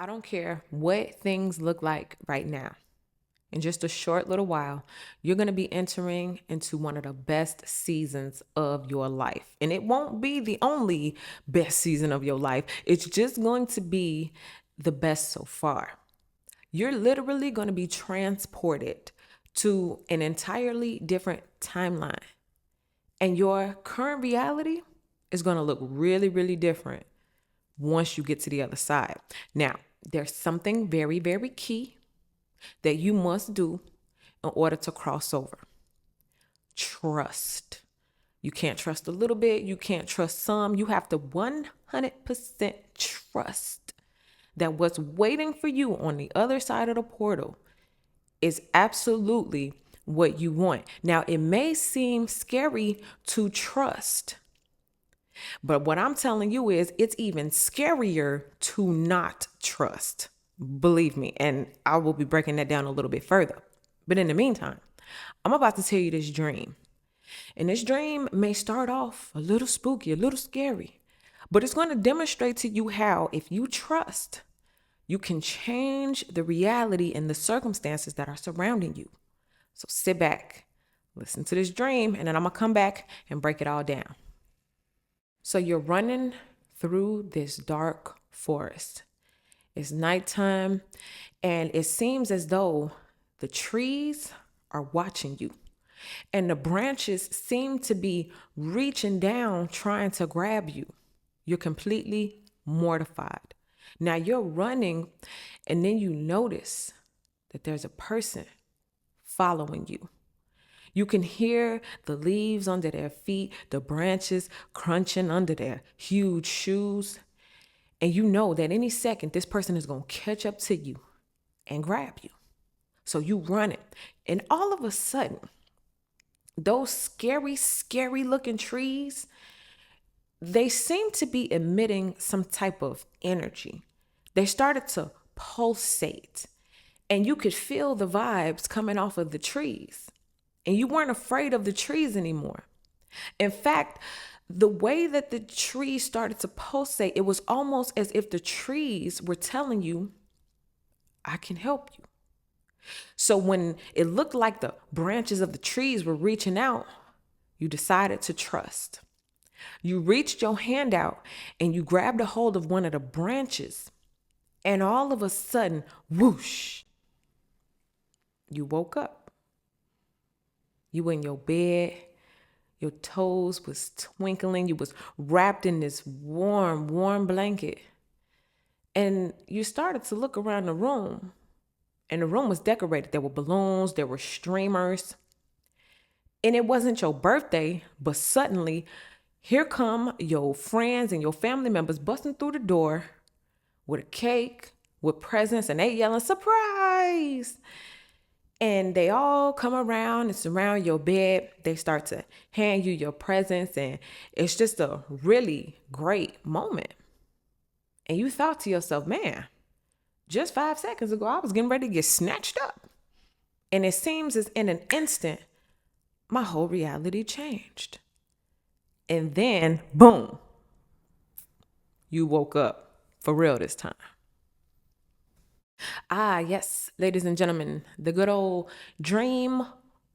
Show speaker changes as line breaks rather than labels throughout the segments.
I don't care what things look like right now. In just a short little while, you're going to be entering into one of the best seasons of your life. And it won't be the only best season of your life, it's just going to be the best so far. You're literally going to be transported to an entirely different timeline. And your current reality is going to look really, really different once you get to the other side. Now, there's something very, very key that you must do in order to cross over. Trust. You can't trust a little bit. You can't trust some. You have to 100% trust that what's waiting for you on the other side of the portal is absolutely what you want. Now, it may seem scary to trust, but what I'm telling you is it's even scarier to not trust. Believe me. And I will be breaking that down a little bit further. But in the meantime, I'm about to tell you this dream. And this dream may start off a little spooky, a little scary, but it's going to demonstrate to you how, if you trust, you can change the reality and the circumstances that are surrounding you. So sit back, listen to this dream, and then I'm going to come back and break it all down. So you're running through this dark forest. It's nighttime, and it seems as though the trees are watching you. And the branches seem to be reaching down, trying to grab you. You're completely mortified. Now you're running, and then you notice that there's a person following you. You can hear the leaves under their feet, the branches crunching under their huge shoes. And you know that any second, this person is going to catch up to you and grab you. So you run it. And all of a sudden, those scary, scary looking trees, they seem to be emitting some type of energy. They started to pulsate, and you could feel the vibes coming off of the trees. And you weren't afraid of the trees anymore. In fact, the way that the trees started to pulsate, it was almost as if the trees were telling you, I can help you. So when it looked like the branches of the trees were reaching out, you decided to trust. You reached your hand out and you grabbed a hold of one of the branches. And all of a sudden, whoosh, you woke up. You were in your bed, your toes was twinkling, you was wrapped in this warm, warm blanket. And you started to look around the room, and the room was decorated. There were balloons, there were streamers. And it wasn't your birthday, but suddenly, here come your friends and your family members busting through the door with a cake, with presents, and they yelling, surprise! And they all come around and surround your bed. They start to hand you your presents, and it's just a really great moment. And you thought to yourself, man, just 5 seconds ago, I was getting ready to get snatched up. And it seems as in an instant, my whole reality changed. And then, boom, you woke up for real this time. Ah, yes, ladies and gentlemen, the good old dream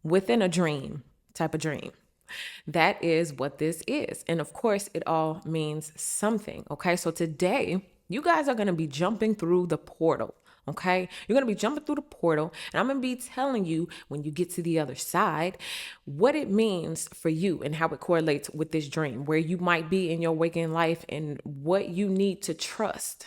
within a dream type of dream. That is what this is. And of course, it all means something. Okay, so today, you guys are going to be jumping through the portal. Okay, you're going to be jumping through the portal, and I'm going to be telling you when you get to the other side what it means for you and how it correlates with this dream, where you might be in your waking life and what you need to trust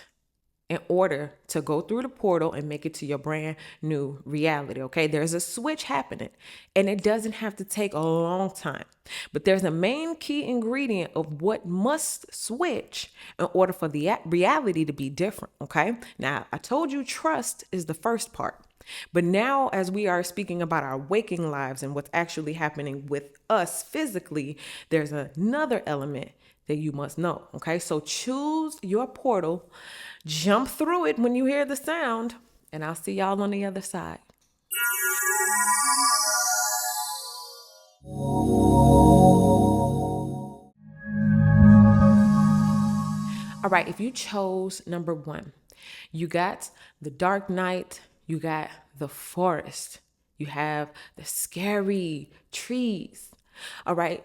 in order to go through the portal and make it to your brand new reality. Okay, there's a switch happening, and it doesn't have to take a long time, but there's a main key ingredient of what must switch in order for the reality to be different. Okay, now I told you trust is the first part, but now as we are speaking about our waking lives and what's actually happening with us physically, there's another element that you must know. Okay, so choose your portal, jump through it when you hear the sound, and I'll see y'all on the other side. All right, if you chose number 1, You got the dark night, you got the forest, you have the scary trees. All right.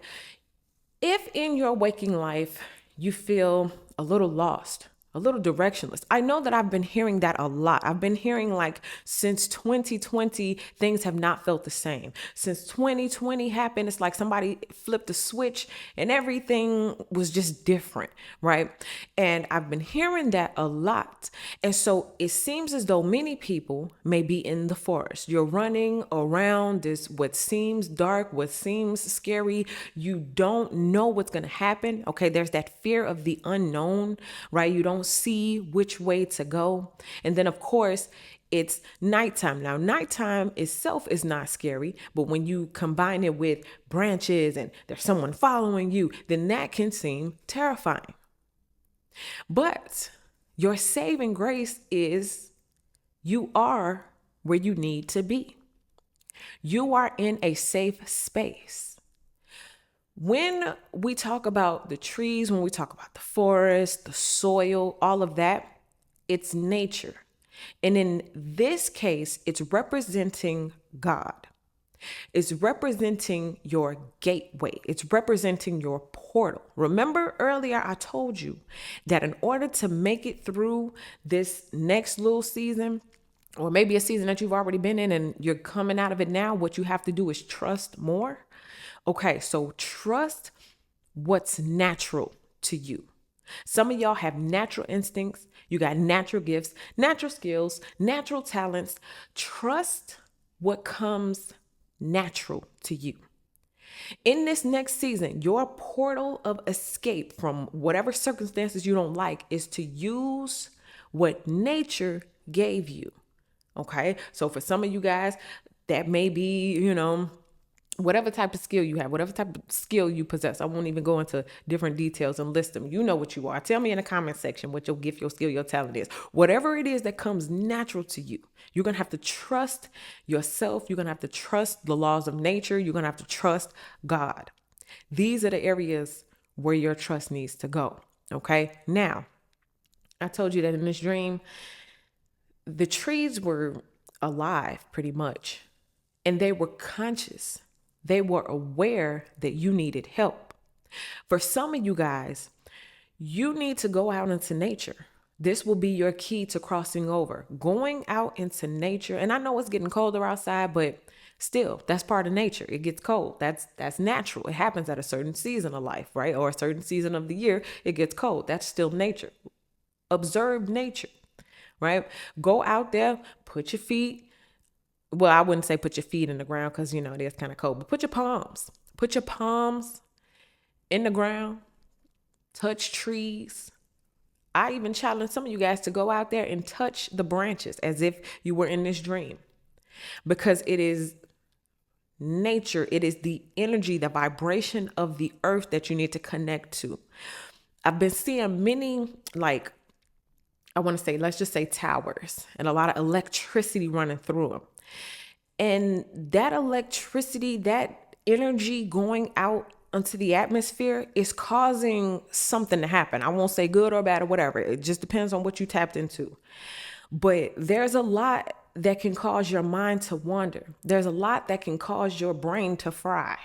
If in your waking life you feel a little lost, a little directionless, I know that I've been hearing that a lot. I've been hearing like since 2020, things have not felt the same. Since 2020 happened, it's like somebody flipped a switch and everything was just different, right? And I've been hearing that a lot. And so it seems as though many people may be in the forest. You're running around this, what seems dark, what seems scary. You don't know what's going to happen. Okay. There's that fear of the unknown, right? You don't see which way to go. And then, of course, it's nighttime. Now, nighttime itself is not scary, but when you combine it with branches and there's someone following you, then that can seem terrifying. But your saving grace is you are where you need to be. You are in a safe space. When we talk about the trees, when we talk about the forest, the soil, all of that, it's nature. And in this case, it's representing God. It's representing your gateway. It's representing your portal. Remember earlier, I told you that in order to make it through this next little season, or maybe a season that you've already been in and you're coming out of it now, what you have to do is trust more. Okay, so trust what's natural to you. Some of y'all have natural instincts. You got natural gifts, natural skills, natural talents. Trust what comes natural to you. In this next season, your portal of escape from whatever circumstances you don't like is to use what nature gave you. Okay. So for some of you guys, that may be, whatever type of skill you have, whatever type of skill you possess. I won't even go into different details and list them. You know what you are. Tell me in the comment section what your gift, your skill, your talent is. Whatever it is that comes natural to you, you're going to have to trust yourself. You're going to have to trust the laws of nature. You're going to have to trust God. These are the areas where your trust needs to go. Okay. Now, I told you that in this dream, the trees were alive pretty much, and they were conscious. They were aware that you needed help. For some of you guys, you need to go out into nature. This will be your key to crossing over. Going out into nature. And I know it's getting colder outside, but still, that's part of nature. It gets cold. That's natural. It happens at a certain season of life, right? Or a certain season of the year, it gets cold. That's still nature. Observe nature, right? Go out there, put your feet. Well, I wouldn't say put your feet in the ground because, it is kind of cold, but put your palms in the ground, touch trees. I even challenge some of you guys to go out there and touch the branches as if you were in this dream, because it is nature. It is the energy, the vibration of the earth that you need to connect to. I've been seeing many, let's just say towers and a lot of electricity running through them. And that electricity, that energy going out into the atmosphere is causing something to happen. I won't say good or bad or whatever. It just depends on what you tapped into. But there's a lot that can cause your mind to wander. There's a lot that can cause your brain to fry.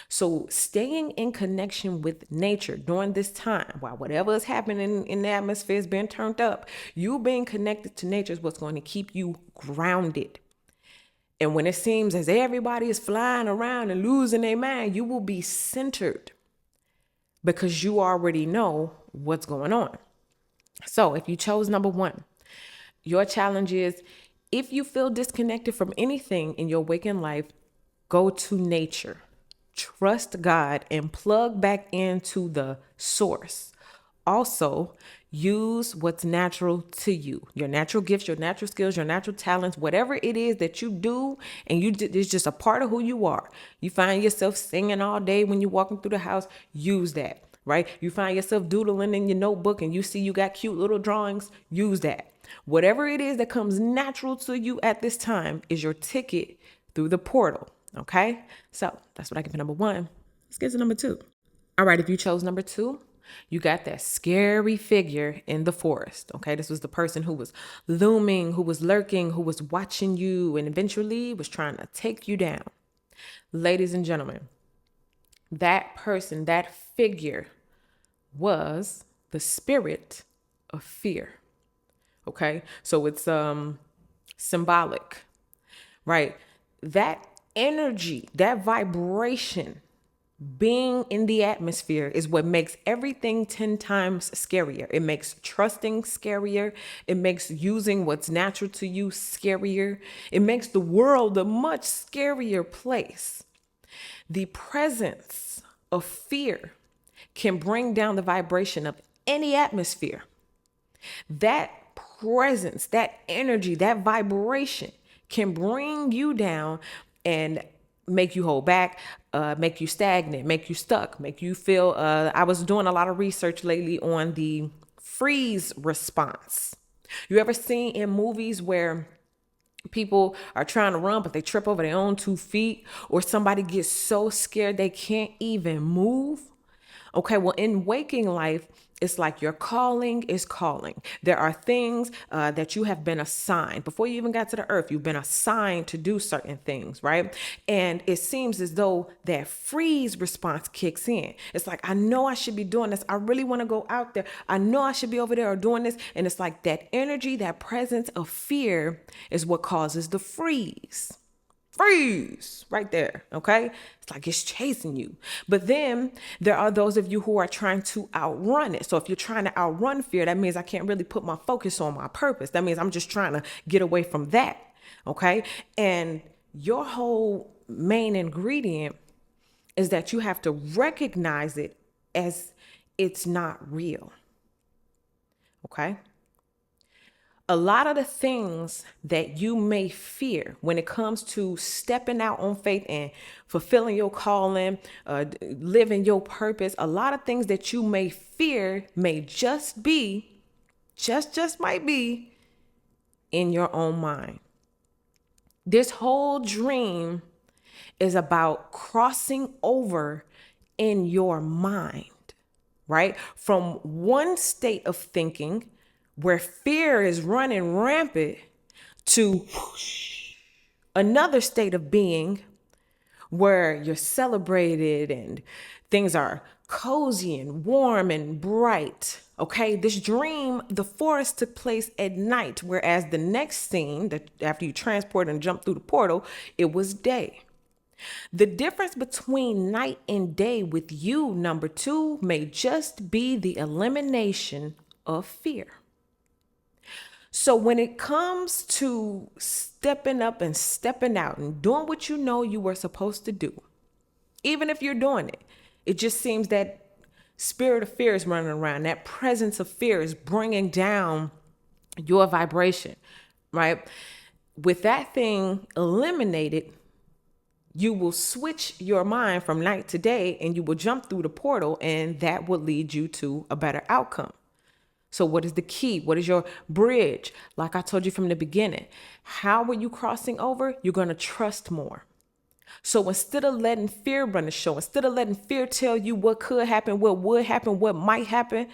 So staying in connection with nature during this time, while whatever is happening in the atmosphere is being turned up, you being connected to nature is what's going to keep you grounded. And when it seems as everybody is flying around and losing their mind, you will be centered because you already know what's going on. So if you chose number one, your challenge is, if you feel disconnected from anything in your waking life, go to nature. Trust God and plug back into the source. Also, use what's natural to you, your natural gifts, your natural skills, your natural talents, whatever it is that you do, and it's just a part of who you are. You find yourself singing all day when you're walking through the house, use that, right? You find yourself doodling in your notebook and you see you got cute little drawings, use that. Whatever it is that comes natural to you at this time is your ticket through the portal, okay? So that's what I give for number one. Let's get to number two. All right, if you chose number two, You got that scary figure in the forest. Okay, this was the person who was looming, who was lurking, who was watching you, and eventually was trying to take you down. Ladies and gentlemen, that person, that figure was the spirit of fear. Okay, so it's symbolic, right? That energy, that vibration being in the atmosphere is what makes everything 10 times scarier. It makes trusting scarier. It makes using what's natural to you scarier. It makes the world a much scarier place. The presence of fear can bring down the vibration of any atmosphere. That presence, that energy, that vibration can bring you down and make you hold back, make you stagnant, make you stuck, make you feel. I was doing a lot of research lately on the freeze response. You ever seen in movies where people are trying to run, but they trip over their own 2 feet, or somebody gets so scared they can't even move? Okay, well, in waking life, it's like your calling is calling. There are things that you have been assigned. Before you even got to the earth, you've been assigned to do certain things, right? And it seems as though that freeze response kicks in. It's like, I know I should be doing this. I really want to go out there. I know I should be over there or doing this. And it's like that energy, that presence of fear is what causes the freeze right there. Okay. It's like it's chasing you. But then there are those of you who are trying to outrun it. So if you're trying to outrun fear, that means I can't really put my focus on my purpose. That means I'm just trying to get away from that. Okay. And your whole main ingredient is that you have to recognize it as it's not real. Okay. A lot of the things that you may fear when it comes to stepping out on faith and fulfilling your calling, living your purpose, a lot of things that you may fear may just might be in your own mind. This whole dream is about crossing over in your mind, right? From one state of thinking where fear is running rampant to another state of being where you're celebrated and things are cozy and warm and bright. Okay, this dream, the forest took place at night, whereas the next scene, that after you transport and jump through the portal, it was day. The difference between night and day with you, number two, may just be the elimination of fear. So when it comes to stepping up and stepping out and doing what you know you were supposed to do, even if you're doing it, it just seems that spirit of fear is running around. That presence of fear is bringing down your vibration, right? With that thing eliminated, you will switch your mind from night to day and you will jump through the portal, and that will lead you to a better outcome. So what is the key? What is your bridge? Like I told you from the beginning, how are you crossing over? You're going to trust more. So instead of letting fear run the show, instead of letting fear tell you what could happen, what would happen, what might happen,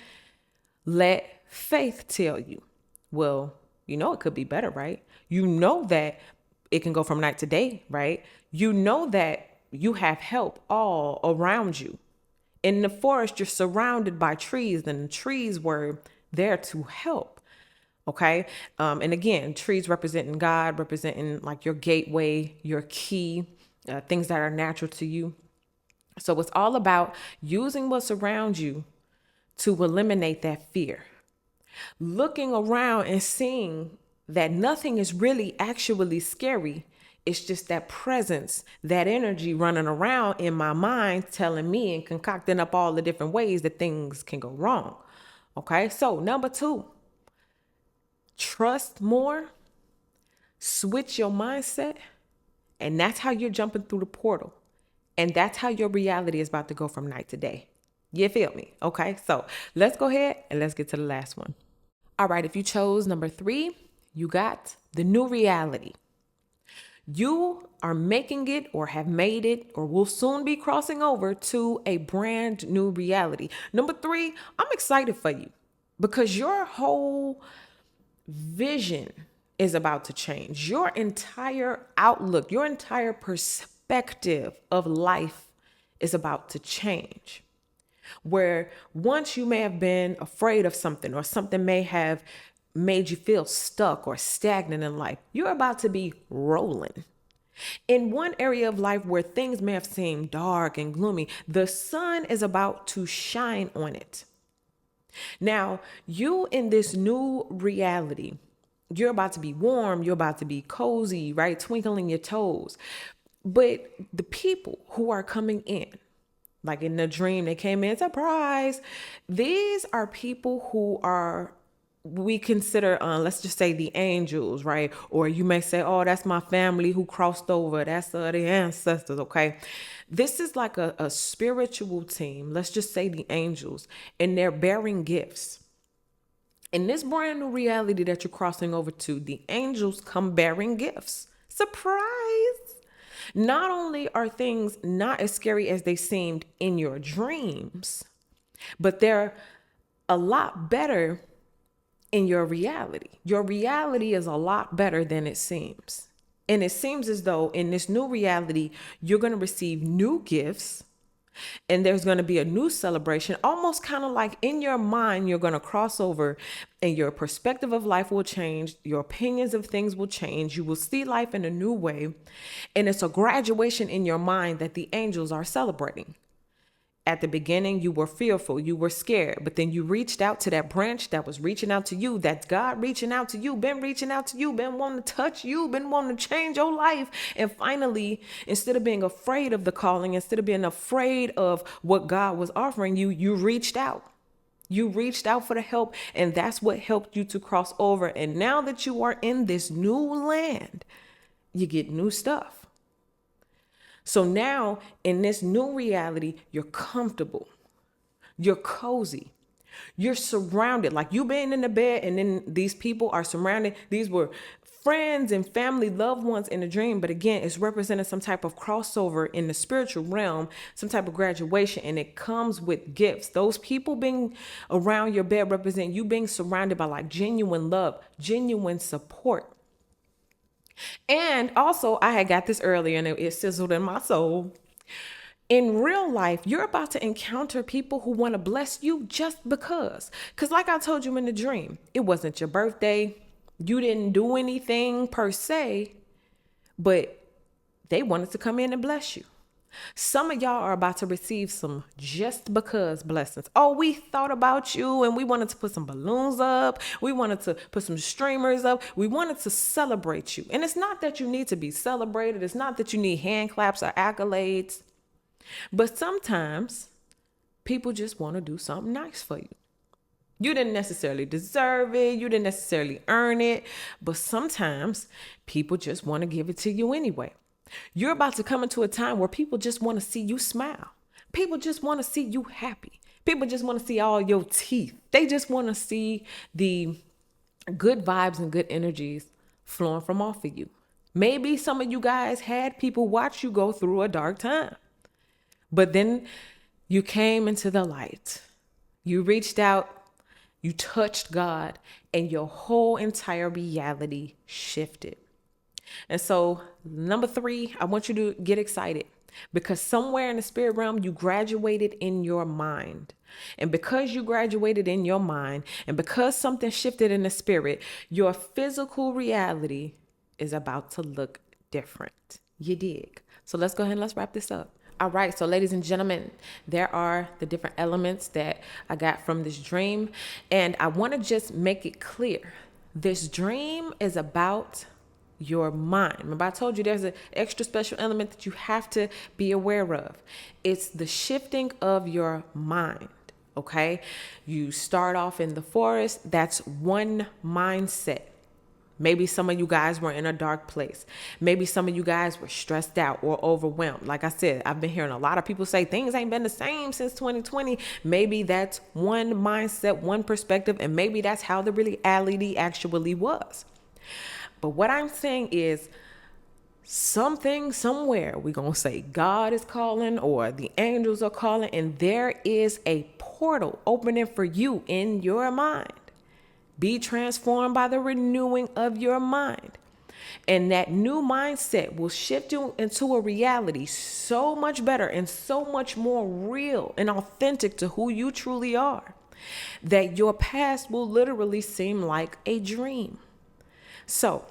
let faith tell you, well, you know, it could be better, right? You know that it can go from night to day, right? You know that you have help all around you. In the forest, you're surrounded by trees, and the trees were there to help. Okay. And again, trees representing God, representing like your gateway, your key, things that are natural to you. So it's all about using what's around you to eliminate that fear. Looking around and seeing that nothing is really actually scary. It's just that presence, that energy running around in my mind telling me and concocting up all the different ways that things can go wrong. Okay, so number two, trust more, switch your mindset, and that's how you're jumping through the portal. And that's how your reality is about to go from night to day. You feel me? Okay, so let's go ahead and let's get to the last one. All right, if you chose number three, you got the new reality. You are making it or have made it or will soon be crossing over to a brand new reality. Number three, I'm excited for you because your whole vision is about to change. Your entire outlook, your entire perspective of life is about to change. Where once you may have been afraid of something or something may have made you feel stuck or stagnant in life, you're about to be rolling. In one area of life where things may have seemed dark and gloomy, the sun is about to shine on it. Now, you in this new reality, you're about to be warm, you're about to be cozy, right? Twinkling your toes. But the people who are coming in, like in the dream, they came in, surprise. These are people who are, we consider, let's just say the angels, right? Or you may say, oh, that's my family who crossed over. That's the ancestors, okay? This is like a spiritual team. Let's just say the angels, and they're bearing gifts. In this brand new reality that you're crossing over to, the angels come bearing gifts. Surprise! Not only are things not as scary as they seemed in your dreams, but they're a lot better in your reality. Your reality is a lot better than it seems. And it seems as though in this new reality, you're going to receive new gifts and there's going to be a new celebration, almost kind of like in your mind, you're going to cross over and your perspective of life will change. Your opinions of things will change. You will see life in a new way. And it's a graduation in your mind that the angels are celebrating. At the beginning, you were fearful, you were scared, but then you reached out to that branch that was reaching out to you. That's God reaching out to you, been reaching out to you, been wanting to touch you, been wanting to change your life. And finally, instead of being afraid of the calling, instead of being afraid of what God was offering you, you reached out. You reached out for the help, and that's what helped you to cross over. And now that you are in this new land, you get new stuff. So now in this new reality, you're comfortable, you're cozy, you're surrounded, like you've been in the bed and then these people are surrounded. These were friends and family, loved ones in the dream. But again, it's representing some type of crossover in the spiritual realm, some type of graduation, and it comes with gifts. Those people being around your bed represent you being surrounded by like genuine love, genuine support. And also, I had got this earlier and it sizzled in my soul. In real life, you're about to encounter people who want to bless you just because. Because like I told you in the dream, it wasn't your birthday. You didn't do anything per se, but they wanted to come in and bless you. Some of y'all are about to receive some just because blessings. Oh, we thought about you and we wanted to put some balloons up. We wanted to put some streamers up. We wanted to celebrate you. And it's not that you need to be celebrated. It's not that you need hand claps or accolades. But sometimes people just want to do something nice for you. You didn't necessarily deserve it. You didn't necessarily earn it. But sometimes people just want to give it to you anyway. You're about to come into a time where people just want to see you smile. People just want to see you happy. People just want to see all your teeth. They just want to see the good vibes and good energies flowing from off of you. Maybe some of you guys had people watch you go through a dark time, but then you came into the light. You reached out, you touched God, and your whole entire reality shifted. And so, number three, I want you to get excited because somewhere in the spirit realm, you graduated in your mind. And because you graduated in your mind and because something shifted in the spirit, your physical reality is about to look different. You dig? So let's go ahead and let's wrap this up. All right. So ladies and gentlemen, there are the different elements that I got from this dream. And I want to just make it clear. This dream is about your mind. Remember, I told you there's an extra special element that you have to be aware of. It's the shifting of your mind. Okay. You start off in the forest. That's one mindset. Maybe some of you guys were in a dark place. Maybe some of you guys were stressed out or overwhelmed. Like I said, I've been hearing a lot of people say things ain't been the same since 2020. Maybe that's one mindset, one perspective, and maybe that's how the reality actually was. But what I'm saying is something somewhere, we're going to say God is calling or the angels are calling, and there is a portal opening for you in your mind. Be transformed by the renewing of your mind. And that new mindset will shift you into a reality so much better and so much more real and authentic to who you truly are, that your past will literally seem like a dream. So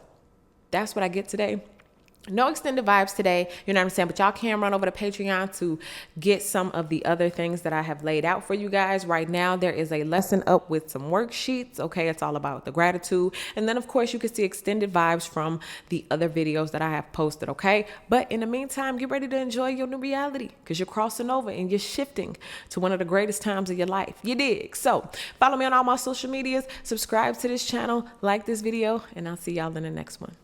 that's what I get today. No extended vibes today, you know what I'm saying? But y'all can run over to Patreon to get some of the other things that I have laid out for you guys. Right now, there is a lesson up with some worksheets. Okay, it's all about the gratitude. And then, of course, you can see extended vibes from the other videos that I have posted, okay? But in the meantime, get ready to enjoy your new reality, because you're crossing over and you're shifting to one of the greatest times of your life. You dig? So follow me on all my social medias, subscribe to this channel, like this video, and I'll see y'all in the next one.